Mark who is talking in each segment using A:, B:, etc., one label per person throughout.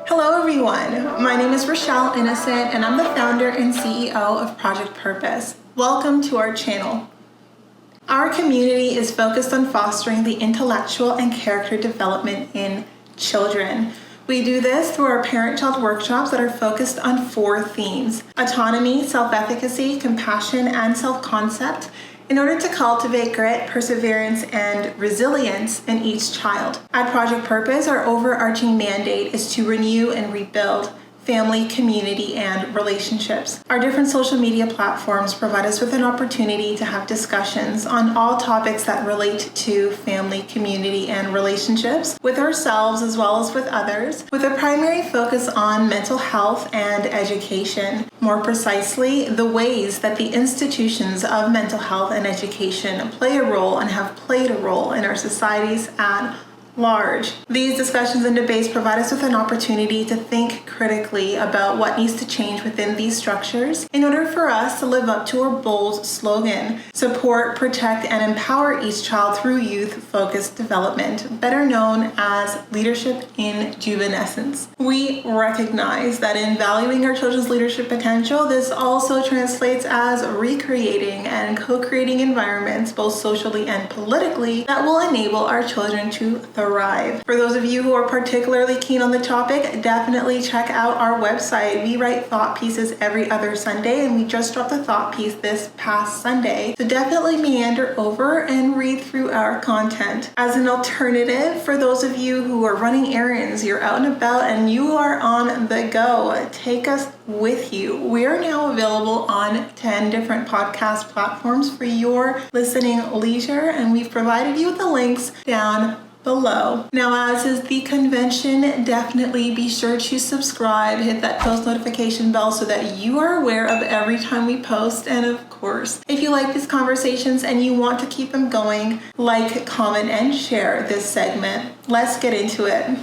A: Hello everyone, my name is Rochelle Innocent and I'm the founder and CEO of Project Purpose. Welcome to our channel. Our community is focused on fostering the intellectual and character development in children. We do this through our parent-child workshops that are focused on 4 themes: autonomy, self-efficacy, compassion, and self-concept, in order to cultivate grit, perseverance, and resilience in each child. At Project Purpose, our overarching mandate is to renew and rebuild family, community, and relationships. Our different social media platforms provide us with an opportunity to have discussions on all topics that relate to family, community, and relationships with ourselves as well as with others, with a primary focus on mental health and education. More precisely, the ways that the institutions of mental health and education play a role and have played a role in our societies at large. These discussions and debates provide us with an opportunity to think critically about what needs to change within these structures in order for us to live up to our bold slogan: support, protect, and empower each child through youth-focused development, better known as leadership in juvenescence. We recognize that in valuing our children's leadership potential, this also translates as recreating and co-creating environments, both socially and politically, that will enable our children to thrive. For those of you who are particularly keen on the topic, definitely check out our website. We write thought pieces every other Sunday, and we just dropped a thought piece this past Sunday. So definitely meander over and read through our content. As an alternative, for those of you who are running errands, you're out and about, and you are on the go, take us with you. We are now available on 10 different podcast platforms for your listening leisure, and we've provided you with the links down below. Now, as is the convention, definitely be sure to subscribe, hit that post notification bell so that you are aware of every time we post. And of course, if you like these conversations and you want to keep them going, like, comment, and share this segment. Let's get into it.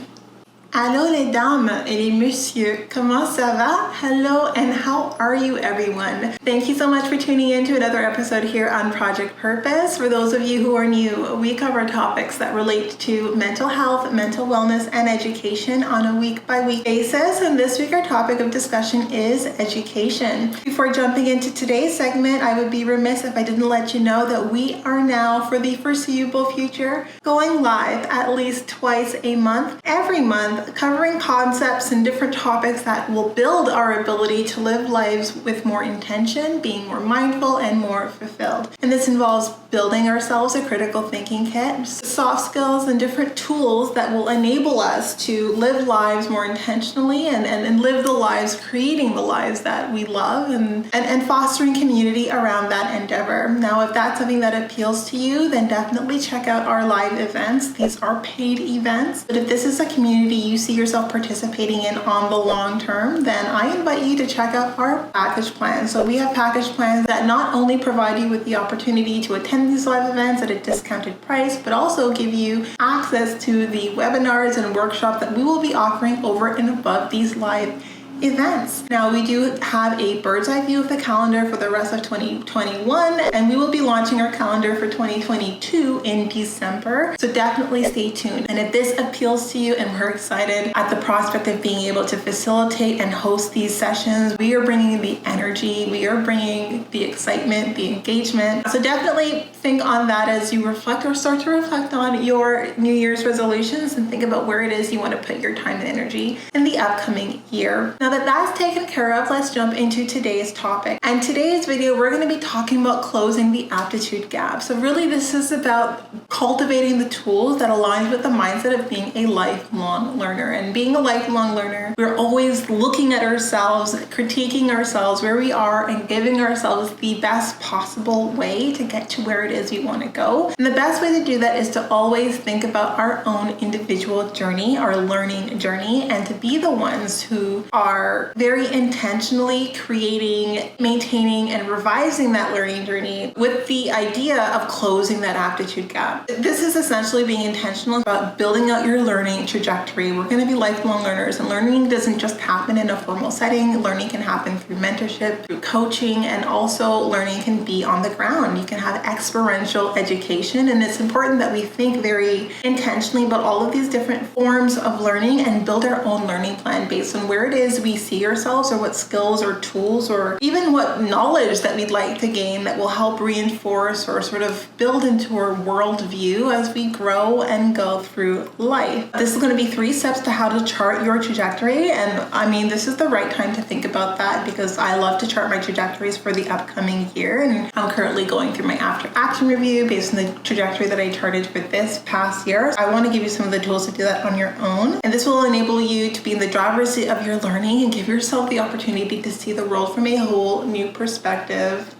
A: Allô les dames et les messieurs, comment ça va? Hello and how are you everyone? Thank you so much for tuning in to another episode here on Project Purpose. For those of you who are new, we cover topics that relate to mental health, mental wellness, and education on a week-by-week basis. And this week our topic of discussion is education. Before jumping into today's segment, I would be remiss if I didn't let you know that we are now, for the foreseeable future, going live at least twice a month, every month, covering concepts and different topics that will build our ability to live lives with more intention, being more mindful, and more fulfilled. And this involves building ourselves a critical thinking kit, soft skills, and different tools that will enable us to live lives more intentionally and live the lives, creating the lives that we love, and fostering community around that endeavor. Now, if that's something that appeals to you, then definitely check out our live events. These are paid events, but if this is a community you see yourself participating in on the long term, then I invite you to check out our package plan. So we have package plans that not only provide you with the opportunity to attend these live events at a discounted price, but also give you access to the webinars and workshops that we will be offering over and above these live events. Now, we do have a bird's eye view of the calendar for the rest of 2021, and we will be launching our calendar for 2022 in December. So definitely stay tuned. And if this appeals to you and we're excited at the prospect of being able to facilitate and host these sessions, we are bringing the energy, we are bringing the excitement, the engagement. So definitely think on that as you reflect or start to reflect on your New Year's resolutions and think about where it is you want to put your time and energy in the upcoming year. Now that that's taken care of, let's jump into today's topic. And today's video, we're going to be talking about closing the aptitude gap. So really, this is about cultivating the tools that align with the mindset of being a lifelong learner. And being a lifelong learner, we're always looking at ourselves, critiquing ourselves, where we are, and giving ourselves the best possible way to get to where it is we want to go. And the best way to do that is to always think about our own individual journey, our learning journey, and to be the ones who are are very intentionally creating, maintaining, and revising that learning journey with the idea of closing that aptitude gap. This is essentially being intentional about building out your learning trajectory. We're going to be lifelong learners, and learning doesn't just happen in a formal setting. Learning can happen through mentorship, through coaching, and also learning can be on the ground. You can have experiential education, and it's important that we think very intentionally about all of these different forms of learning and build our own learning plan based on where it is we see ourselves, or what skills or tools or even what knowledge that we'd like to gain that will help reinforce or sort of build into our worldview as we grow and go through life. This is going to be 3 steps to how to chart your trajectory, and I mean, this is the right time to think about that because I love to chart my trajectories for the upcoming year, and I'm currently going through my after action review based on the trajectory that I charted for this past year. I want to give you some of the tools to do that on your own, and this will enable you to be in the driver's seat of your learning and give yourself the opportunity to see the world from a whole new perspective.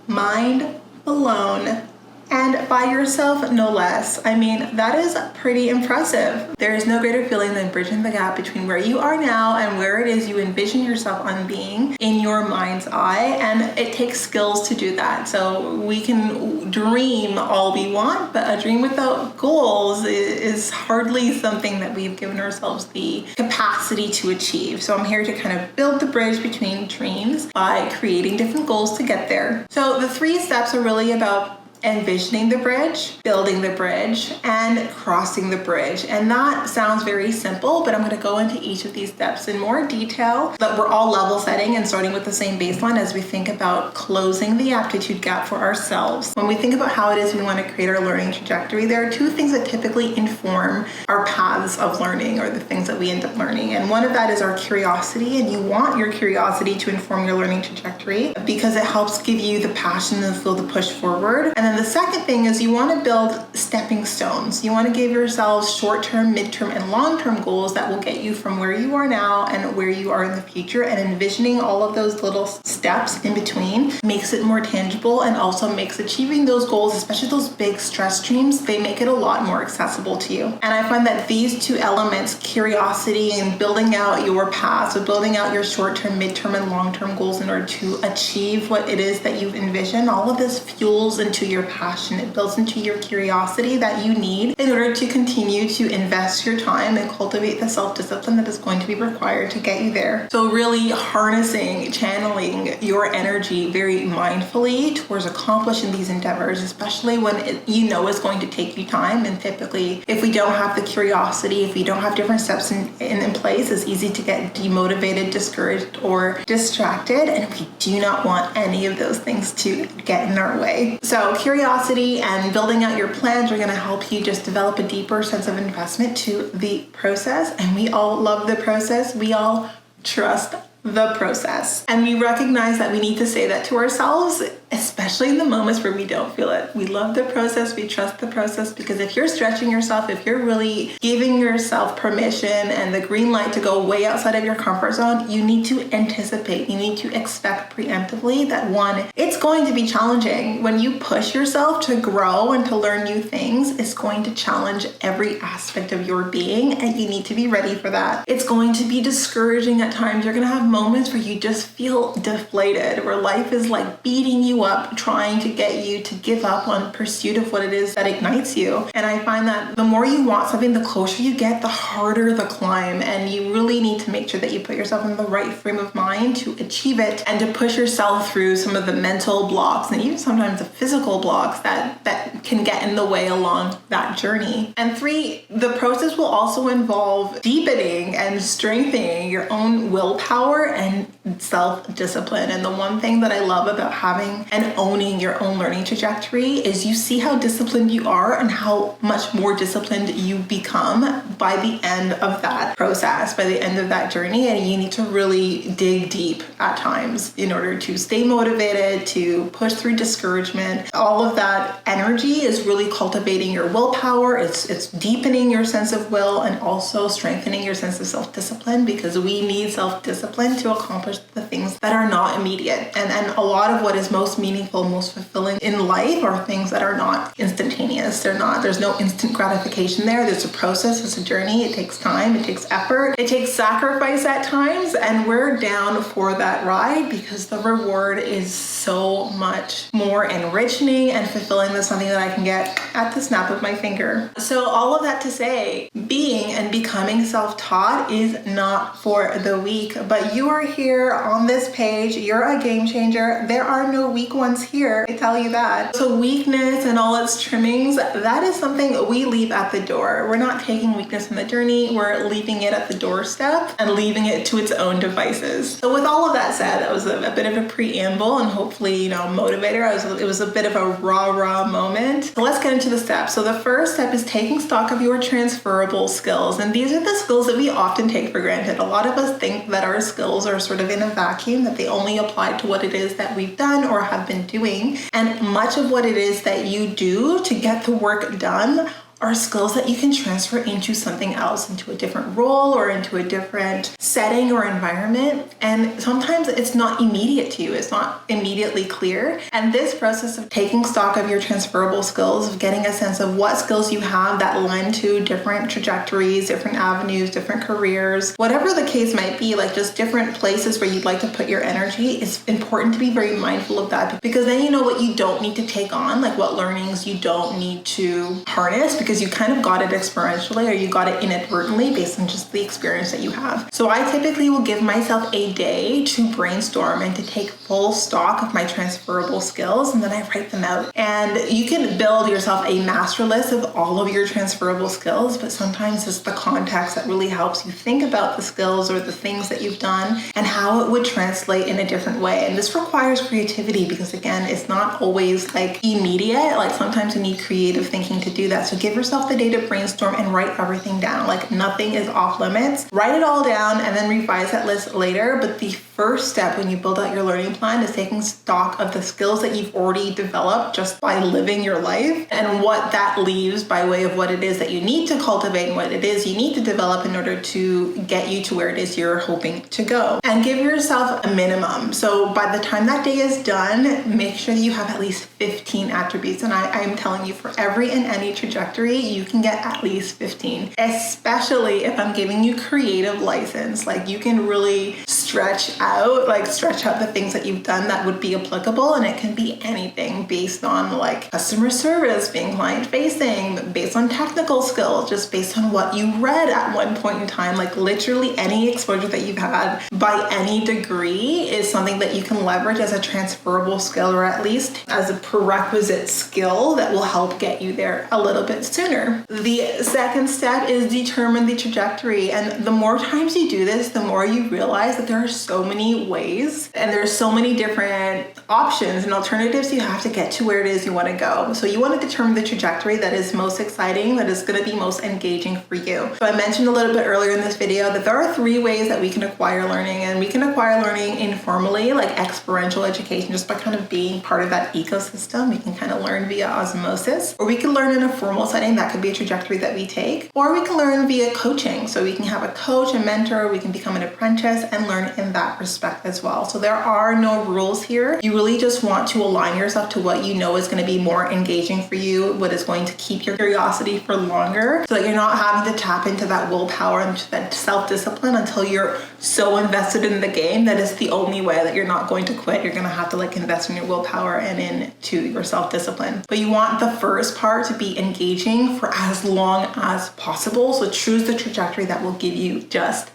A: Mind blown. And by yourself, no less. I mean, that is pretty impressive. There is no greater feeling than bridging the gap between where you are now and where it is you envision yourself on being in your mind's eye. And it takes skills to do that. So we can dream all we want, but a dream without goals is hardly something that we've given ourselves the capacity to achieve. So I'm here to kind of build the bridge between dreams by creating different goals to get there. So the 3 steps are really about envisioning the bridge, building the bridge, and crossing the bridge. And that sounds very simple, but I'm going to go into each of these steps in more detail, that we're all level setting and starting with the same baseline as we think about closing the aptitude gap for ourselves. When we think about how it is we want to create our learning trajectory, there are 2 things that typically inform our paths of learning, or the things that we end up learning. And one of that is our curiosity, and you want your curiosity to inform your learning trajectory because it helps give you the passion and feel the push forward. And then the second thing is you want to build stepping stones. You want to give yourselves short-term, mid-term, and long-term goals that will get you from where you are now and where you are in the future. And envisioning all of those little steps in between makes it more tangible and also makes achieving those goals, especially those big stress streams, they make it a lot more accessible to you. And I find that these 2 elements, curiosity and building out your path, so building out your short-term, mid-term, and long-term goals in order to achieve what it is that you've envisioned, all of this fuels into your passion. It builds into your curiosity that you need in order to continue to invest your time and cultivate the self-discipline that is going to be required to get you there. So really harnessing, channeling your energy very mindfully towards accomplishing these endeavors, especially when you know it's going to take you time. And typically, if we don't have the curiosity, if we don't have different steps in place, it's easy to get demotivated, discouraged, or distracted. And we do not want any of those things to get in our way. So curiosity and building out your plans are going to help you just develop a deeper sense of investment to the process. And we all love the process. We all trust the process. And we recognize that we need to say that to ourselves, especially in the moments where we don't feel it. We love the process. We trust the process, because if you're stretching yourself, if you're really giving yourself permission and the green light to go way outside of your comfort zone, you need to anticipate. You need to expect preemptively that 1, it's going to be challenging. When you push yourself to grow and to learn new things, it's going to challenge every aspect of your being, and you need to be ready for that. It's going to be discouraging at times. You're going to have moments where you just feel deflated, where life is like beating you up, trying to get you to give up on pursuit of what it is that ignites you. And I find that the more you want something, the closer you get, the harder the climb. And you really need to make sure that you put yourself in the right frame of mind to achieve it and to push yourself through some of the mental blocks and even sometimes the physical blocks that can get in the way along that journey. And 3, the process will also involve deepening and strengthening your own willpower and self-discipline. And the one thing that I love about having and owning your own learning trajectory is you see how disciplined you are and how much more disciplined you become by the end of that process, by the end of that journey. And you need to really dig deep at times in order to stay motivated, to push through discouragement. All of that energy is really cultivating your willpower. It's deepening your sense of will and also strengthening your sense of self-discipline, because we need self-discipline to accomplish the things that are not immediate. And a lot of what is most most meaningful, most fulfilling in life are things that are not instantaneous. There's no instant gratification there. There's a process, it's a journey. It takes time, it takes effort, it takes sacrifice at times, and we're down for that ride because the reward is so much more enriching and fulfilling than something that I can get at the snap of my finger. So all of that to say, being and becoming self-taught is not for the weak, but you are here on this page. You're a game changer. There are no weak ones here, I tell you that. So weakness and all its trimmings, that is something we leave at the door. We're not taking weakness in the journey. We're leaving it at the doorstep and leaving it to its own devices. So with all of that said, that was a bit of a preamble and hopefully, motivator. It was a bit of a rah-rah moment. So let's get into the steps. So the first step is taking stock of your transferable skills. And these are the skills that we often take for granted. A lot of us think that our skills are sort of in a vacuum, that they only apply to what it is that we've done or have been doing. And much of what it is that you do to get the work done are skills that you can transfer into something else, into a different role or into a different setting or environment. And sometimes it's not immediate to you. It's not immediately clear. And this process of taking stock of your transferable skills, of getting a sense of what skills you have that lend to different trajectories, different avenues, different careers, whatever the case might be, like just different places where you'd like to put your energy, it's important to be very mindful of that, because then you know what you don't need to take on, like what learnings you don't need to harness, because you kind of got it experientially or you got it inadvertently based on just the experience that you have. So I typically will give myself a day to brainstorm and to take full stock of my transferable skills, and then I write them out. And you can build yourself a master list of all of your transferable skills, but sometimes it's the context that really helps you think about the skills or the things that you've done and how it would translate in a different way. And this requires creativity because, again, it's not always like immediate. Like sometimes you need creative thinking to do that. So give yourself the day to brainstorm and write everything down. Like nothing is off limits. Write it all down and then revise that list later. But the first step when you build out your learning plan is taking stock of the skills that you've already developed just by living your life and what that leaves by way of what it is that you need to cultivate and what it is you need to develop in order to get you to where it is you're hoping to go. And give yourself a minimum. So by the time that day is done, make sure that you have at least 15 attributes. And I am telling you, for every and any trajectory, you can get at least 15, especially if I'm giving you creative license. Like you can really stretch out the things that you've done that would be applicable. And it can be anything based on like customer service, being client facing, based on technical skills, just based on what you read at one point in time. Like literally any exposure that you've had by any degree is something that you can leverage as a transferable skill, or at least as a prerequisite skill that will help get you there a little bit sooner. The second step is determine the trajectory. And the more times you do this, the more you realize that there are so many ways and there's so many different options and alternatives you have to get to where it is you want to go. So you want to determine the trajectory that is most exciting, that is going to be most engaging for you. So I mentioned a little bit earlier in this video that there are 3 ways that we can acquire learning, and we can acquire learning informally, like experiential education, just by kind of being part of that ecosystem. We can kind of learn via osmosis, or we can learn in a formal setting. That could be a trajectory that we take, or we can learn via coaching. So we can have a coach, a mentor, we can become an apprentice and learn in that respect as well. So there are no rules here. You really just want to align yourself to what you know is going to be more engaging for you, what is going to keep your curiosity for longer, so that you're not having to tap into that willpower and that self-discipline until you're so invested in the game that it's the only way that you're not going to quit. You're going to have to invest in your willpower and into your self-discipline. But you want the first part to be engaging for as long as possible. So choose the trajectory that will give you just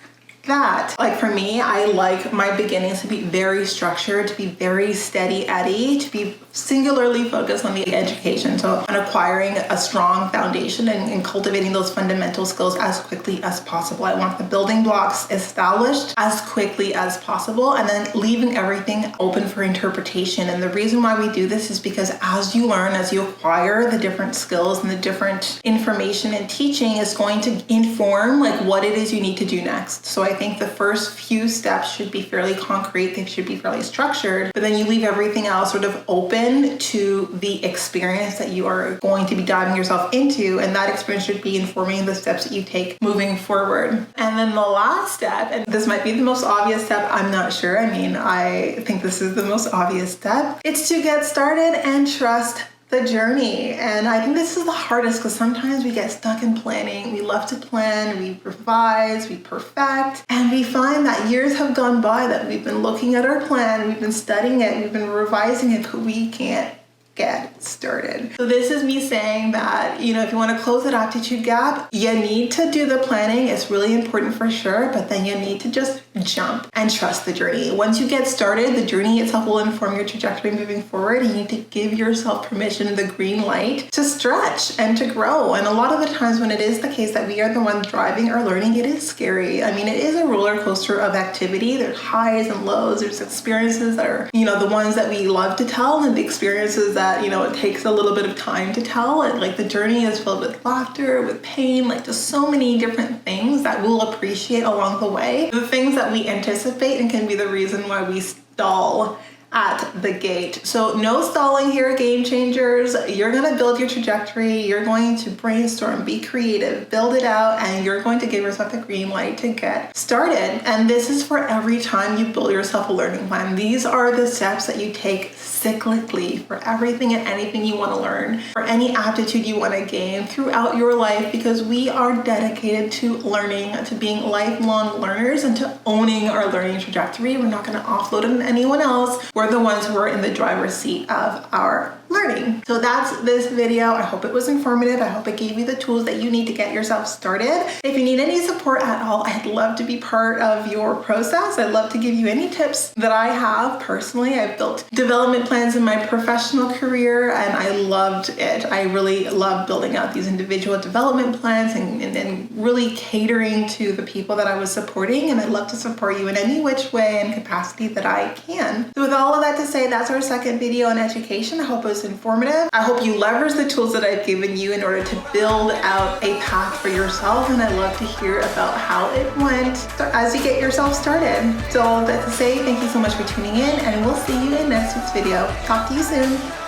A: that. Like for me, I like my beginnings to be very structured, to be very steady Eddie, to be singularly focused on the education. So on acquiring a strong foundation and cultivating those fundamental skills as quickly as possible. I want the building blocks established as quickly as possible, and then leaving everything open for interpretation. And the reason why we do this is because as you learn, as you acquire the different skills and the different information and teaching is going to inform what it is you need to do next. So I I think the first few steps should be fairly concrete, they should be fairly structured, but then you leave everything else sort of open to the experience that you are going to be diving yourself into, and that experience should be informing the steps that you take moving forward. And then the last step, and this might be the most obvious step, I'm not sure. I mean, I think this is the most obvious step. It's to get started and trust the journey. And I think this is the hardest because sometimes we get stuck in planning. We love to plan, we revise, we perfect, and we find that years have gone by that we've been looking at our plan, we've been studying it, we've been revising it, but we can't get started. So this is me saying that, if you want to close that aptitude gap, you need to do the planning. It's really important for sure, but then you need to just jump and trust the journey. Once you get started, the journey itself will inform your trajectory moving forward. You need to give yourself permission, the green light, to stretch and to grow. And a lot of the times when it is the case that we are the ones driving our learning, it is scary. I mean, it is a roller coaster of activity. There's highs and lows. There's experiences that are, the ones that we love to tell, and the experiences that, it takes a little bit of time to tell. And like the journey is filled with laughter, with pain, like just so many different things that we'll appreciate along the way. The things that we anticipate and can be the reason why we stall at the gate. So no stalling here, game changers. You're going to build your trajectory. You're going to brainstorm, be creative, build it out, and you're going to give yourself the green light to get started. And this is for every time you build yourself a learning plan. These are the steps that you take cyclically for everything and anything you want to learn, for any aptitude you want to gain throughout your life, because we are dedicated to learning, to being lifelong learners, and to owning our learning trajectory. We're not going to offload it on anyone else. We're the ones who are in the driver's seat of our learning. So that's this video. I hope it was informative. I hope it gave you the tools that you need to get yourself started. If you need any support at all, I'd love to be part of your process. I'd love to give you any tips that I have personally. I've built development plans in my professional career, and I loved it. I really love building out these individual development plans and really catering to the people that I was supporting. And I'd love to support you in any which way and capacity that I can. So with all of that to say, that's our second video on education. I hope it was informative. I hope you leverage the tools that I've given you in order to build out a path for yourself, and I'd love to hear about how it went as you get yourself started. So all that to say, thank you so much for tuning in, and we'll see you in next week's video. Talk to you soon.